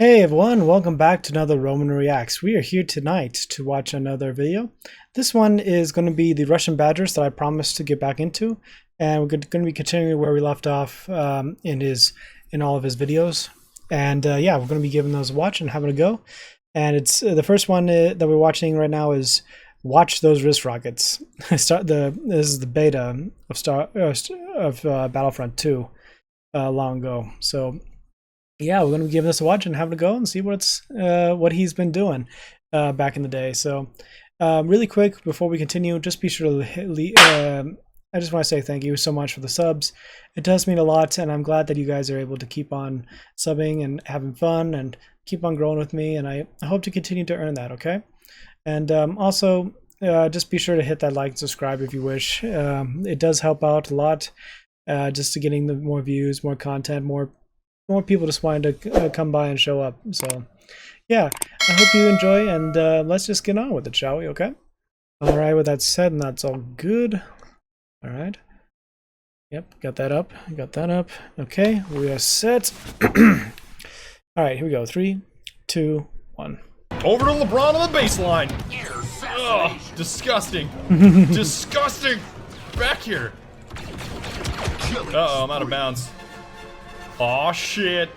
Hey everyone, welcome back to another Roman Reacts. We are here tonight to watch another video. This one is going to be the Russian Badgers that I promised to get back into, and we're going to be continuing where we left off in all of his videos. And yeah, we're going to be giving those a watch and having a go. And it's the first one that we're watching right now is Watch Those Wrist Rockets. This is the beta of Battlefront 2 long ago. So yeah, we're going to be giving this a watch and having a go and see what he's been doing back in the day. So really quick before we continue, just be sure to I just want to say thank you so much for the subs. It does mean a lot, and I'm glad that you guys are able to keep on subbing and having fun and keep on growing with me, and I hope to continue to earn that, okay? And also just be sure to hit that like and subscribe if you wish. It does help out a lot, just to getting the more views, more content, more people just wanting to come by and show up. So yeah, I hope you enjoy, and let's just get on with it, shall we? Okay. All right, with that said, and that's all good. All right, yep, got that up. Okay, we are set. All right, here we go. 3, 2, 1. Over to LeBron on the baseline. Ugh, disgusting. Disgusting. Back here. Uh-oh, I'm out of bounds. Aw, shit.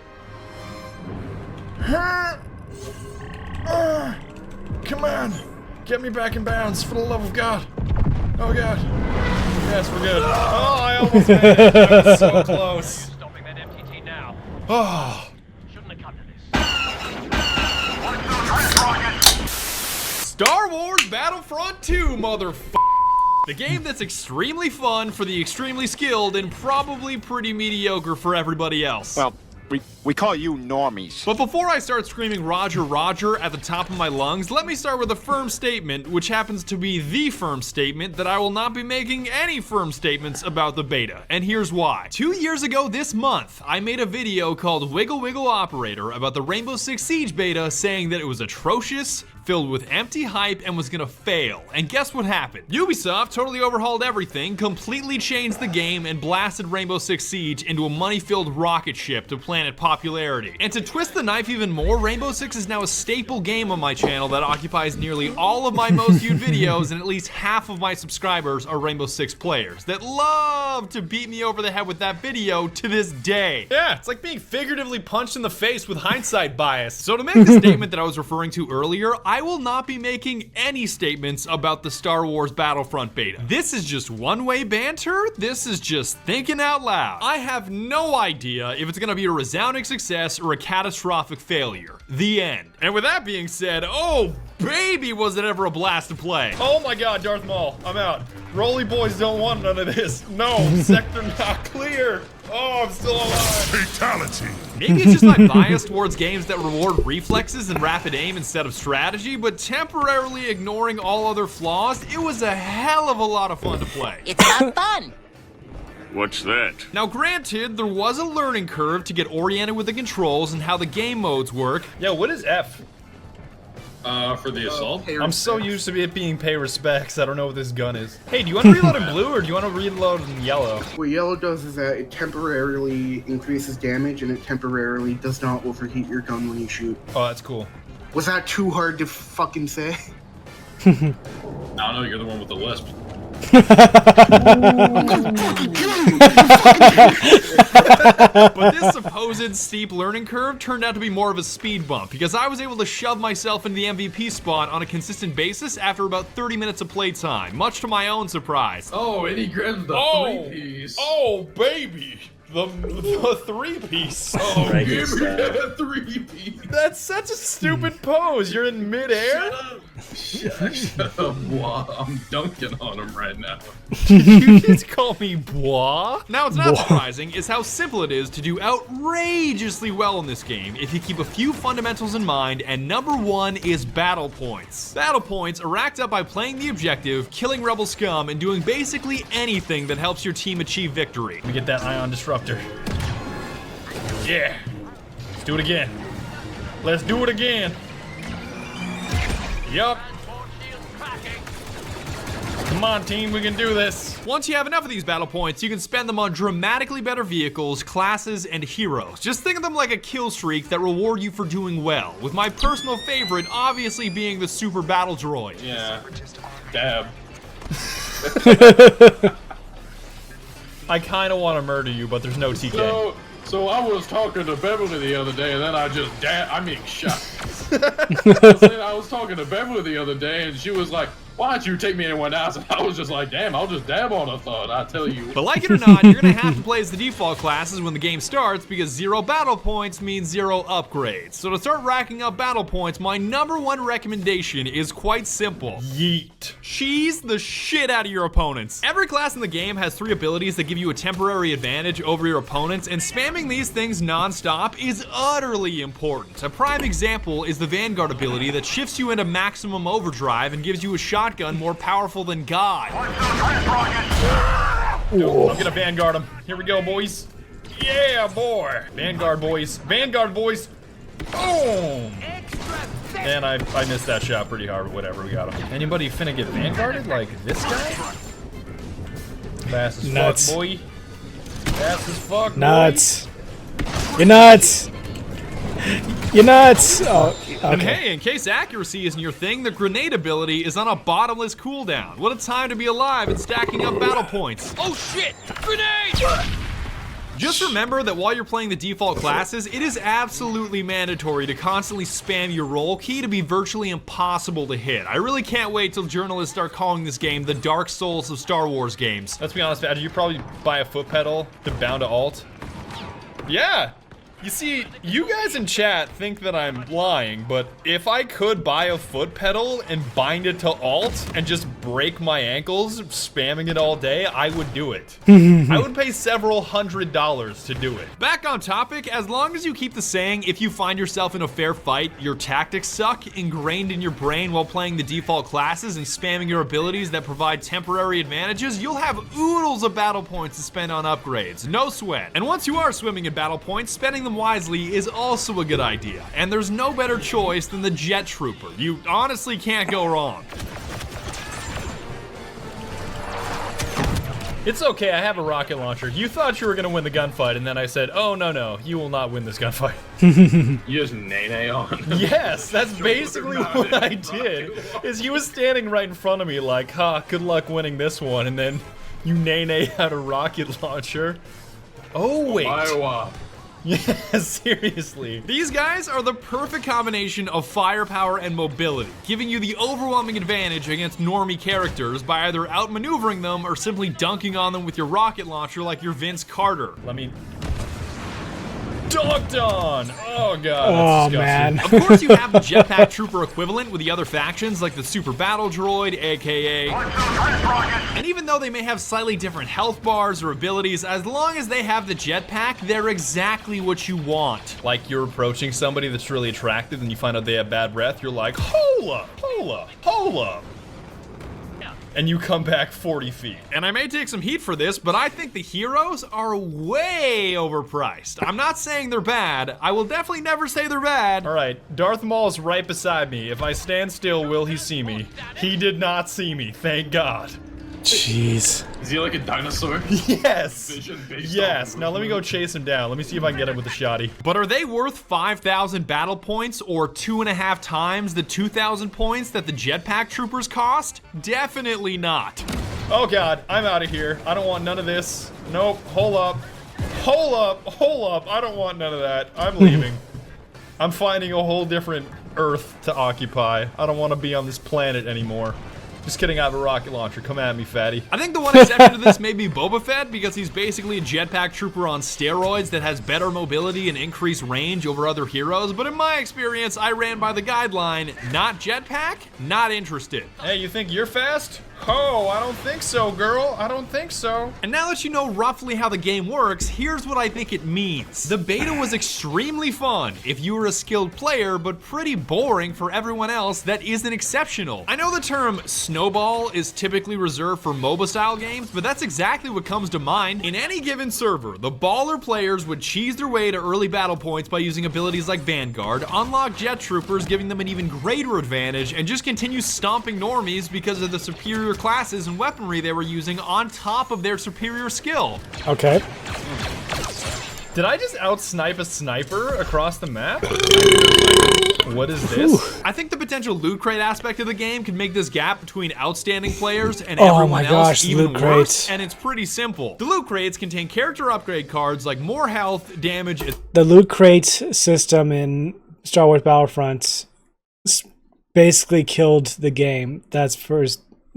Come on. Get me back in bounds, for the love of God. Oh, God. Yes, we're good. Oh, I almost made it. I was so close. Stopping that MTT now. Oh. Shouldn't have come to this. Star Wars Battlefront 2, motherfucker. The game that's extremely fun for the extremely skilled and probably pretty mediocre for everybody else. Well, we call you normies. But before I start screaming Roger Roger at the top of my lungs, let me start with a firm statement, which happens to be the firm statement that I will not be making any firm statements about the beta. And here's why. 2 years ago this month, I made a video called Wiggle Wiggle Operator about the Rainbow Six Siege beta, saying that it was atrocious, filled with empty hype, and was gonna fail. And guess what happened? Ubisoft totally overhauled everything, completely changed the game, and blasted Rainbow Six Siege into a money-filled rocket ship to planet popularity. And to twist the knife even more, Rainbow Six is now a staple game on my channel that occupies nearly all of my most viewed videos, and at least half of my subscribers are Rainbow Six players that love to beat me over the head with that video to this day. Yeah, it's like being figuratively punched in the face with hindsight bias. So to make the statement that I was referring to earlier, I will not be making any statements about the Star Wars Battlefront beta. This is just one-way banter. This is just thinking out loud. I have no idea if it's gonna be a resounding success or a catastrophic failure. The end. And with that being said, oh baby, was it ever a blast to play. Oh my God, Darth Maul, I'm out. Rolly boys don't want none of this. No, sector not clear. Oh, I'm still alive. Fatality. Maybe it's just my bias towards games that reward reflexes and rapid aim instead of strategy, but temporarily ignoring all other flaws, it was a hell of a lot of fun to play. It's not fun. What's that? Now granted, there was a learning curve to get oriented with the controls and how the game modes work. Yo, what is F? For the assault? I'm so used to it being pay respects, I don't know what this gun is. Hey, do you want to reload in blue or do you want to reload in yellow? What yellow does is that it temporarily increases damage and it temporarily does not overheat your gun when you shoot. Oh, that's cool. Was that too hard to fucking say? I don't know, you're the one with the lisp. But this supposed steep learning curve turned out to be more of a speed bump because I was able to shove myself into the MVP spot on a consistent basis after about 30 minutes of playtime, much to my own surprise. Oh, and he grabs the three-piece. Oh, baby. The three-piece. Oh, give me that three-piece. That's such a stupid pose. You're in midair? Shut up, boy. I'm dunking on him right now. You just call me bois? Now, what's not surprising is how simple it is to do outrageously well in this game if you keep a few fundamentals in mind, and number one is battle points. Battle points are racked up by playing the objective, killing rebel scum, and doing basically anything that helps your team achieve victory. Let me get that ion disruptor. Yeah. Let's do it again. Let's do it again. Yup. Come on, team, we can do this. Once you have enough of these battle points, you can spend them on dramatically better vehicles, classes, and heroes. Just think of them like a kill streak that reward you for doing well, with my personal favorite obviously being the Super Battle Droid. Yeah. Dab. I kind of want to murder you, but there's no TK. So I was talking to Beverly the other day, and then I just shot. I was talking to Beverly the other day, and she was like, "Why don't you take me anyone else?" And I was just like, "Damn, I'll just dab on a thought." I tell you. But like it or not, you're gonna have to play as the default classes when the game starts because 0 battle points means 0 upgrades. So to start racking up battle points, my #1 recommendation is quite simple. Yeet. Cheese the shit out of your opponents. Every class in the game has 3 abilities that give you a temporary advantage over your opponents, and spamming these things non-stop is utterly important. A prime example is the Vanguard ability that shifts you into maximum overdrive and gives you a shotgun more powerful than God. I'm gonna Vanguard him. Here we go, boys. Yeah, boy. Vanguard, boys. Vanguard, boys. Boom. And I missed that shot pretty hard, but whatever, we got him. Anybody finna get Vanguarded like this guy? Fast as Nuts. fuck, boy. Fast as fuck, boy. Nuts. You're nuts. You're nuts. Oh, And okay. hey, in case accuracy isn't your thing, the grenade ability is on a bottomless cooldown. What a time to be alive and stacking up battle points. Oh shit! Grenade! Just remember that while you're playing the default classes, it is absolutely mandatory to constantly spam your roll key to be virtually impossible to hit. I really can't wait till journalists start calling this game the Dark Souls of Star Wars games. Let's be honest, Badger, you probably buy a foot pedal to bound to alt. Yeah. You see, you guys in chat think that I'm lying, but if I could buy a foot pedal and bind it to alt and just break my ankles spamming it all day, I would do it. I would pay several $100s to do it. Back on topic, as long as you keep the saying, if you find yourself in a fair fight, your tactics suck, ingrained in your brain while playing the default classes and spamming your abilities that provide temporary advantages, you'll have oodles of battle points to spend on upgrades, no sweat. And once you are swimming in battle points, spending them wisely is also a good idea. And there's no better choice than the Jet Trooper. You honestly can't go wrong. It's okay, I have a rocket launcher. You thought you were gonna win the gunfight, and then I said, oh, no, you will not win this gunfight. You just nay on. Yes, that's basically what I did. Is he was standing right in front of me like, ha, good luck winning this one, and then you nay out a rocket launcher. Oh, wait. Iowa. Yeah, seriously. These guys are the perfect combination of firepower and mobility, giving you the overwhelming advantage against normie characters by either outmaneuvering them or simply dunking on them with your rocket launcher like you're Vince Carter. Let me... Dunked on! Oh, God, Oh, that's man. disgusting. Of course, you have the jetpack trooper equivalent with the other factions like the Super Battle Droid, aka... And even though they may have slightly different health bars or abilities, as long as they have the jetpack, they're exactly what you want. Like you're approaching somebody that's really attractive and you find out they have bad breath, you're like, hold up. And you come back 40 feet. And I may take some heat for this, but I think the heroes are way overpriced. I'm not saying they're bad. I will definitely never say they're bad. All right, Darth Maul's right beside me. If I stand still, will he see me? He did not see me, thank God. Jeez. Is he like a dinosaur? Yes. Vision based Yes. on Now let me go chase him down. Let me see if I can get him with a shotty. But are they worth 5,000 battle points or 2.5 times the 2,000 points that the jetpack troopers cost? Definitely not. Oh God, I'm out of here. I don't want none of this. Nope. Hold up. I don't want none of that. I'm leaving. I'm finding a whole different Earth to occupy. I don't want to be on this planet anymore. Just kidding, I have a rocket launcher. Come at me, fatty. I think the one exception to this may be Boba Fett because he's basically a jetpack trooper on steroids that has better mobility and increased range over other heroes, but in my experience, I ran by the guideline, not jetpack, not interested. Hey, you think you're fast? Oh, I don't think so, girl. I don't think so. And now that you know roughly how the game works, here's what I think it means. The beta was extremely fun if you were a skilled player, but pretty boring for everyone else that isn't exceptional. I know the term snowball is typically reserved for MOBA style games, but that's exactly what comes to mind. In any given server, the baller players would cheese their way to early battle points by using abilities like Vanguard, unlock jet troopers, giving them an even greater advantage, and just continue stomping normies because of the superior superior classes and weaponry they were using on top of their superior skill. Okay. Did I just out-snipe a sniper across the map? What is this? Ooh. I think the potential loot crate aspect of the game could make this gap between outstanding players and Oh everyone my else gosh, even loot worse, crates. and it's pretty simple. The loot crates contain character upgrade cards like more health, damage, The loot crate system in Star Wars Battlefront basically killed the game. That's for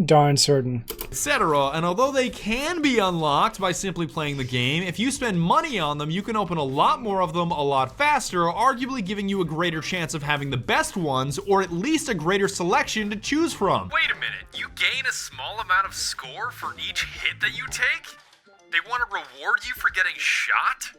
darn certain. etc. And although they can be unlocked by simply playing the game, if you spend money on them, you can open a lot more of them a lot faster, arguably giving you a greater chance of having the best ones, or at least a greater selection to choose from. Wait a minute, you gain a small amount of score for each hit that you take? They want to reward you for getting shot?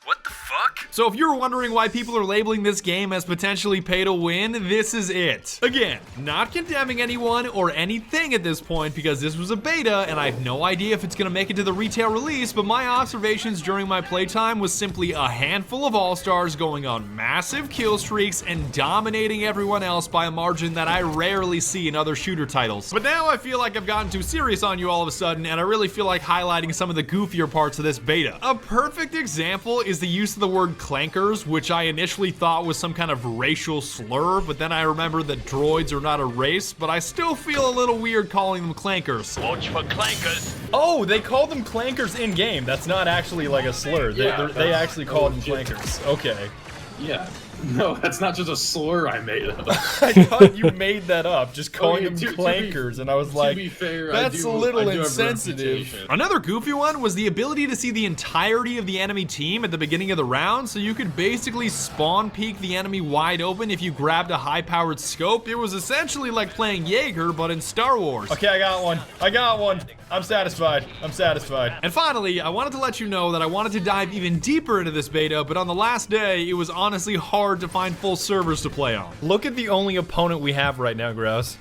What the fuck? So if you're wondering why people are labeling this game as potentially pay to win, this is it. Again, not condemning anyone or anything at this point because this was a beta and I have no idea if it's gonna make it to the retail release, but my observations during my playtime was simply a handful of all-stars going on massive kill streaks and dominating everyone else by a margin that I rarely see in other shooter titles. But now I feel like I've gotten too serious on you all of a sudden, and I really feel like highlighting some of the goofier parts of this beta. A perfect example is the use of the word clankers, which I initially thought was some kind of racial slur, but then I remembered that droids are not a race, but I still feel a little weird calling them clankers. Watch for clankers. Oh, they call them clankers in game. That's not actually like a slur. They actually call them clankers. Okay. Yeah. No, that's not just a slur I made up. I thought you made that up, just calling Okay, them clankers, and I was to like, be fair, that's a I little do have a insensitive. reputation. Another goofy one was the ability to see the entirety of the enemy team at the beginning of the round, so you could basically spawn peek the enemy wide open if you grabbed a high-powered scope. It was essentially like playing Jaeger, but in Star Wars. Okay, I got one. I got one. I'm satisfied. I'm satisfied. And finally, I wanted to let you know that I wanted to dive even deeper into this beta, but on the last day, it was honestly hard to find full servers to play on. Look at the only opponent we have right now, Grouse.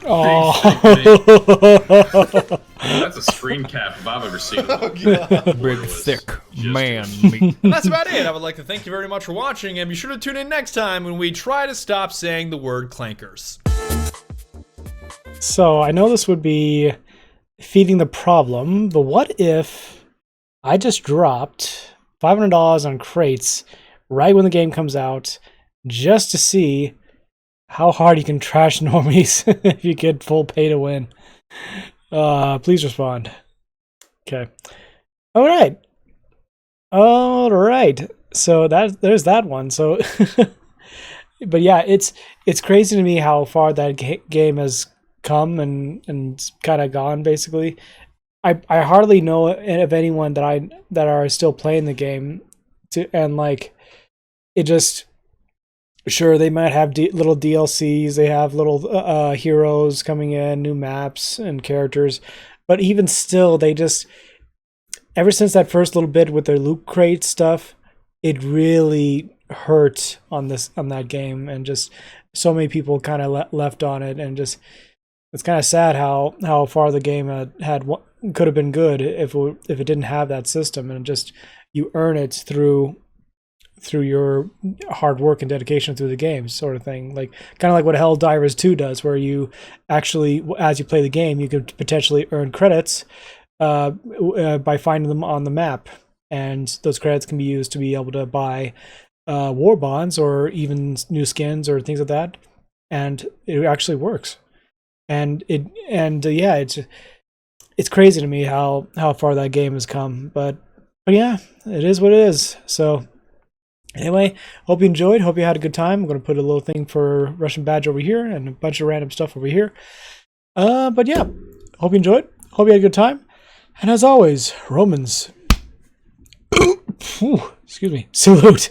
Oh. That's a screen cap if I've ever seen one. Big, thick man meat. And that's about it. I would like to thank you very much for watching, and be sure to tune in next time when we try to stop saying the word clankers. So I know this would be feeding the problem, but what if I just dropped $500 on crates right when the game comes out just to see how hard you can trash normies if you get full pay to win? Please respond. Okay. All right. So there's that one. So, but yeah, it's crazy to me how far that game has come and kind of gone. Basically, I hardly know of anyone that are still playing the game. And like, it just, sure, they might have little DLCs, they have little heroes coming in, new maps and characters, but even still, they just, ever since that first little bit with their loot crate stuff, it really hurt on that game, and just so many people kind of left on it, and just, it's kind of sad how far the game could have been good if it didn't have that system, and just you earn it through your hard work and dedication through the game, sort of thing. Like kind of like what Helldivers 2 does, where you actually, as you play the game, you could potentially earn credits by finding them on the map, and those credits can be used to be able to buy war bonds or even new skins or things like that, and it actually works. And yeah, it's crazy to me how far that game has come, but yeah, it is what it is. So anyway, hope you enjoyed. Hope you had a good time. I'm going to put a little thing for Russian Badge over here and a bunch of random stuff over here. But yeah, hope you enjoyed. Hope you had a good time. And as always, Romans, excuse me, salute.